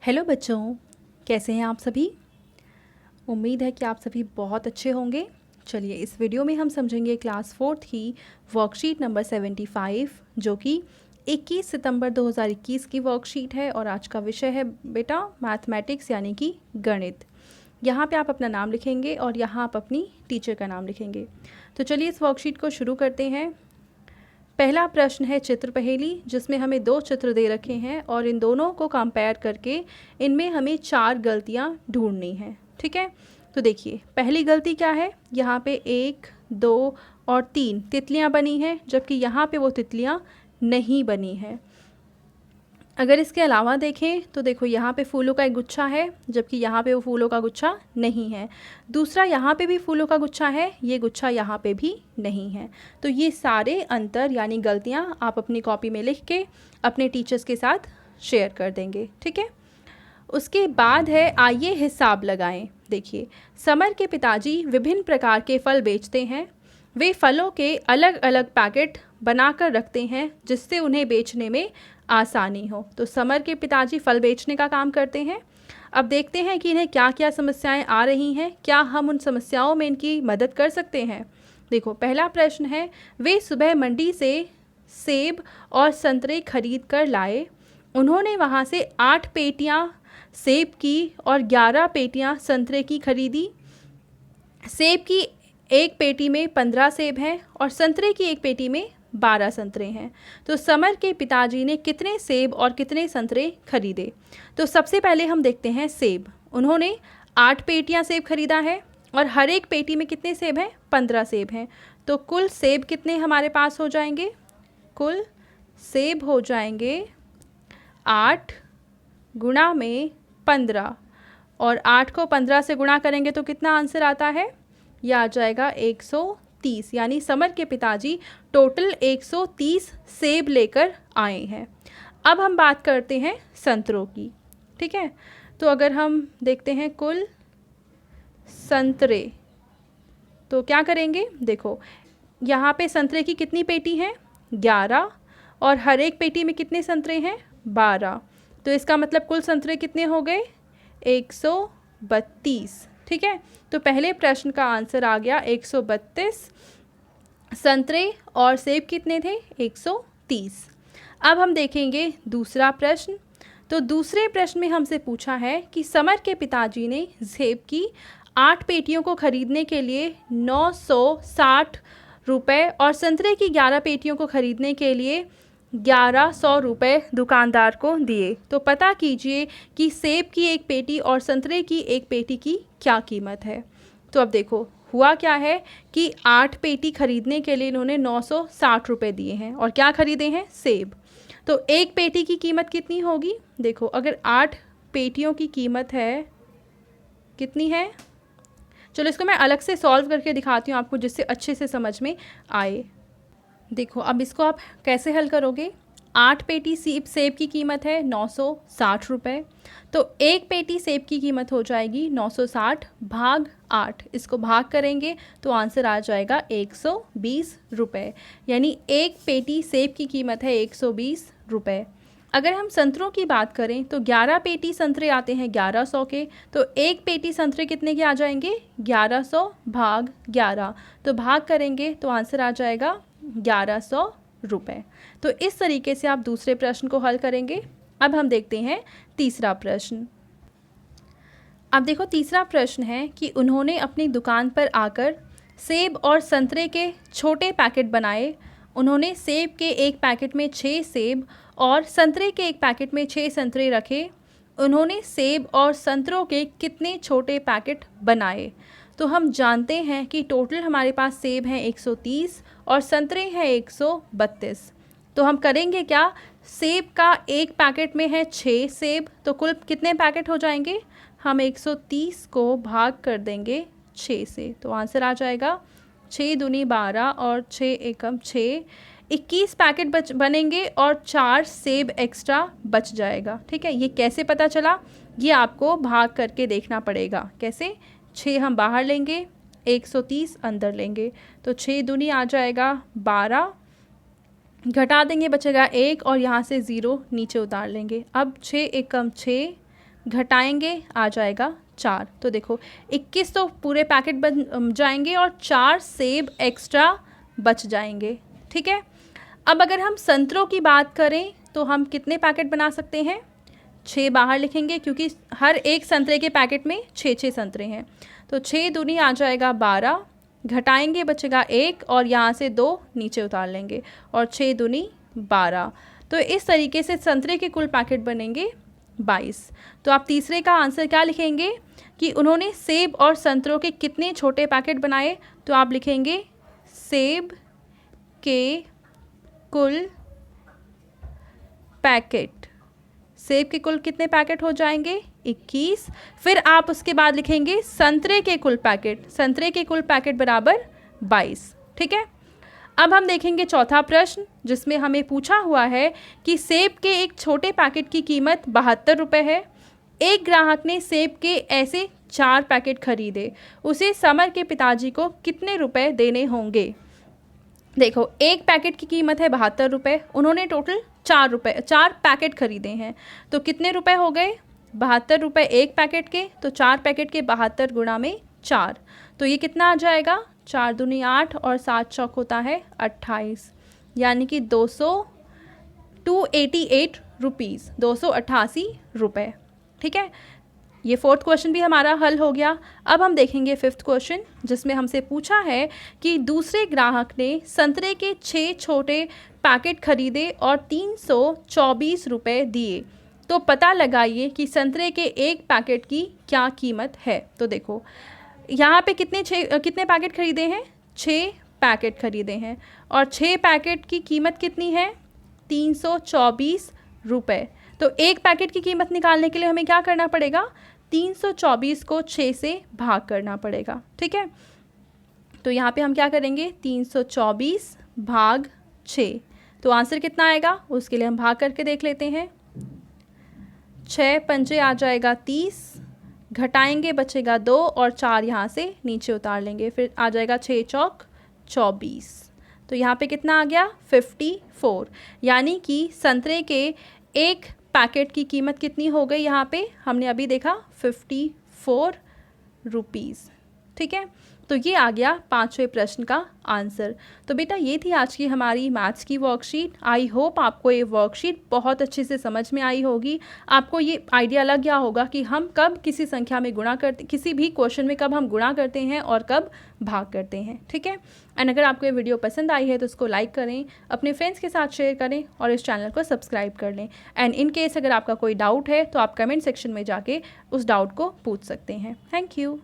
Hello बच्चों, कैसे हैं आप सभी। उम्मीद है कि आप सभी बहुत अच्छे होंगे। चलिए इस वीडियो में हम समझेंगे क्लास 4th की वर्कशीट नंबर 75 जो कि 21 सितंबर 2021 की वर्कशीट है और आज का विषय है बेटा मैथमेटिक्स यानी कि गणित। यहाँ पे आप अपना नाम लिखेंगे और यहाँ आप अपनी टीचर का नाम लिखेंगे। तो चलिए इस वर्कशीट को शुरू करते हैं। पहला प्रश्न है चित्र पहेली, जिसमें हमें दो चित्र दे रखे हैं और इन दोनों को कंपेयर करके इनमें हमें 4 गलतियां ढूंढनी हैं। ठीक है, तो देखिए पहली गलती क्या है। यहाँ पे 1, 2 और 3 तितलियां बनी हैं, जबकि यहाँ पे वो तितलियां नहीं बनी हैं। अगर इसके अलावा देखें तो देखो यहाँ पे फूलों का एक गुच्छा है, जबकि यहाँ पे वो फूलों का गुच्छा नहीं है। दूसरा यहाँ पे भी फूलों का गुच्छा है, ये गुच्छा यहाँ पे भी नहीं है। तो ये सारे अंतर यानी गलतियाँ आप अपनी कॉपी में लिख के अपने टीचर्स के साथ शेयर कर देंगे। ठीक है, उसके बाद है आइए हिसाब लगाएं। देखिए समर के पिताजी विभिन्न प्रकार के फल बेचते हैं। वे फलों के अलग अलग पैकेट बनाकर रखते हैं जिससे उन्हें बेचने में आसानी हो। तो समर के पिताजी फल बेचने का काम करते हैं। अब देखते हैं कि इन्हें क्या क्या समस्याएं आ रही हैं, क्या हम उन समस्याओं में इनकी मदद कर सकते हैं। देखो पहला प्रश्न है, वे सुबह मंडी से सेब और संतरे खरीद कर लाए। उन्होंने वहाँ से 8 पेटियाँ सेब की और 11 पेटियाँ संतरे की खरीदी। सेब की एक पेटी में 15 सेब हैं और संतरे की एक पेटी में 12 संतरे हैं। तो समर के पिताजी ने कितने सेब और कितने संतरे खरीदे। तो सबसे पहले हम देखते हैं सेब। उन्होंने 8 पेटियां सेब खरीदा है और हर एक पेटी में कितने सेब हैं, 15 सेब हैं। तो कुल सेब कितने हमारे पास हो जाएंगे, कुल सेब हो जाएंगे 8 गुणा में 15 और 8 को 15 से गुणा करेंगे तो कितना आंसर आता है, यह आ जाएगा 130। यानी समर के पिताजी टोटल 130 सेब लेकर आए हैं। अब हम बात करते हैं संतरों की। ठीक है, तो अगर हम देखते हैं कुल संतरे, तो क्या करेंगे। देखो यहाँ पे संतरे की कितनी पेटी हैं, 11 और हर एक पेटी में कितने संतरे हैं, 12। तो इसका मतलब कुल संतरे कितने हो गए, 132। ठीक है, तो पहले प्रश्न का आंसर आ गया 132 संतरे और सेब कितने थे, 130। अब हम देखेंगे दूसरा प्रश्न। तो दूसरे प्रश्न में हमसे पूछा है कि समर के पिताजी ने सेब की 8 पेटियों को खरीदने के लिए 960 रुपये और संतरे की 11 पेटियों को खरीदने के लिए 1100 रुपये दुकानदार को दिए। तो पता कीजिए कि सेब की एक पेटी और संतरे की एक पेटी की क्या कीमत है। तो अब देखो हुआ क्या है कि 8 पेटी खरीदने के लिए इन्होंने 960 रुपये दिए हैं और क्या खरीदे हैं, सेब। तो एक पेटी की कीमत कितनी होगी। देखो अगर 8 पेटियों की कीमत है कितनी है, चलो इसको मैं अलग से सॉल्व करके दिखाती हूँ आपको जिससे अच्छे से समझ में आए। देखो अब इसको आप कैसे हल करोगे। 8 पेटी सेब की कीमत है 960 रुपये, तो एक पेटी सेब की कीमत हो जाएगी 960 भाग 8। इसको भाग करेंगे तो आंसर आ जाएगा 120 रुपये। यानी एक पेटी सेब की कीमत है 120 रुपये। अगर हम संतरों की बात करें तो 11 पेटी संतरे आते हैं 1100 के, तो एक पेटी संतरे कितने के आ जाएंगे, 1100 भाग 11। तो भाग करेंगे तो आंसर आ जाएगा 1100 रुपये। तो इस तरीके से आप दूसरे प्रश्न को हल करेंगे। अब हम देखते हैं तीसरा प्रश्न। अब देखो तीसरा प्रश्न है कि उन्होंने अपनी दुकान पर आकर सेब और संतरे के छोटे पैकेट बनाए। उन्होंने सेब के एक पैकेट में 6 सेब और संतरे के एक पैकेट में 6 संतरे रखे। उन्होंने सेब और संतरों के कितने छोटे पैकेट बनाए। तो हम जानते हैं कि टोटल हमारे पास सेब हैं 130 और संतरे हैं 132। तो हम करेंगे क्या, सेब का एक पैकेट में है 6 सेब, तो कुल कितने पैकेट हो जाएंगे, हम 130 को भाग कर देंगे 6 से। तो आंसर आ जाएगा 6 दूनी 12 और 6 एकम 6, 21 पैकेट बनेंगे और 4 सेब एक्स्ट्रा बच जाएगा। ठीक है, ये कैसे पता चला, ये आपको भाग करके देखना पड़ेगा। कैसे, 6 हम बाहर लेंगे, 130 अंदर लेंगे, तो 6 दूनी आ जाएगा 12, घटा देंगे बचेगा 1 और यहाँ से 0 नीचे उतार लेंगे। अब 6 एकम 6 घटाएंगे आ जाएगा 4। तो देखो 21 तो पूरे पैकेट बन जाएंगे और 4 सेब एक्स्ट्रा बच जाएंगे। ठीक है, अब अगर हम संतरों की बात करें तो हम कितने पैकेट बना सकते हैं? 6 बाहर लिखेंगे क्योंकि हर एक संतरे के पैकेट में 6 संतरे हैं। तो 6 दूनी आ जाएगा 12, घटाएंगे बचेगा 1 और यहाँ से 2 नीचे उतार लेंगे और 6 दूनी 12। तो इस तरीके से संतरे के कुल पैकेट बनेंगे 22। तो आप तीसरे का आंसर क्या लिखेंगे कि उन्होंने सेब और संतरों के कितने छोटे पैकेट बनाए? तो आप लिखेंगे सेब के कुल पैकेट। सेब के कुल कितने पैकेट हो जाएंगे? 21। फिर आप उसके बाद लिखेंगे संतरे के कुल पैकेट। संतरे के कुल पैकेट बराबर 22। ठीक है, अब हम देखेंगे चौथा प्रश्न जिसमें हमें पूछा हुआ है कि सेब के एक छोटे पैकेट की कीमत 72 रुपये है। एक ग्राहक ने सेब के ऐसे 4 पैकेट खरीदे, उसे समर के पिताजी को कितने रुपए देने होंगे? देखो एक पैकेट की कीमत है 72 रुपये, उन्होंने टोटल 4 पैकेट खरीदे हैं, तो कितने रुपए हो गए? 72 रुपये एक पैकेट के, तो 4 पैकेट के 72 गुणा में 4, तो ये कितना आ जाएगा? 4 दूनी 8 और 7 चौक होता है 28, यानी कि 288 रुपीज़, 288 रुपये। ठीक है, ये फोर्थ क्वेश्चन भी हमारा हल हो गया। अब हम देखेंगे फिफ्थ क्वेश्चन जिसमें हमसे पूछा है कि दूसरे ग्राहक ने संतरे के 6 छोटे पैकेट खरीदे और 324 रुपये दिए, तो पता लगाइए कि संतरे के एक पैकेट की क्या कीमत है। तो देखो यहाँ पे कितने पैकेट खरीदे हैं? 6 पैकेट खरीदे हैं और 6 पैकेट की कीमत कितनी है? 324 रुपये। तो एक पैकेट की कीमत निकालने के लिए हमें क्या करना पड़ेगा? 324 को 6 से भाग करना पड़ेगा। ठीक है, तो यहाँ पे हम क्या करेंगे? 324 भाग 6, तो आंसर कितना आएगा उसके लिए हम भाग करके देख लेते हैं। 6 पंजे आ जाएगा 30, घटाएंगे बचेगा 2 और 4 यहाँ से नीचे उतार लेंगे, फिर आ जाएगा 6 चौक 24। तो यहाँ पे कितना आ गया? 54, यानी कि संतरे के एक पैकेट की कीमत कितनी हो गई? यहाँ पे हमने अभी देखा 54 रुपीज़। ठीक है, तो ये आ गया 5वें प्रश्न का आंसर। तो बेटा ये थी आज की हमारी मैथ्स की वर्कशीट। आई होप आपको ये वर्कशीट बहुत अच्छे से समझ में आई होगी। आपको ये आइडिया लग गया होगा कि हम कब किसी संख्या में गुणा करते, किसी भी क्वेश्चन में कब हम गुणा करते हैं और कब भाग करते हैं। ठीक है, एंड अगर आपको ये वीडियो पसंद आई है तो उसको लाइक करें, अपने फ्रेंड्स के साथ शेयर करें और इस चैनल को सब्सक्राइब कर लें। एंड इन केस अगर आपका कोई डाउट है तो आप कमेंट सेक्शन में जाके उस डाउट को पूछ सकते हैं। Thank you.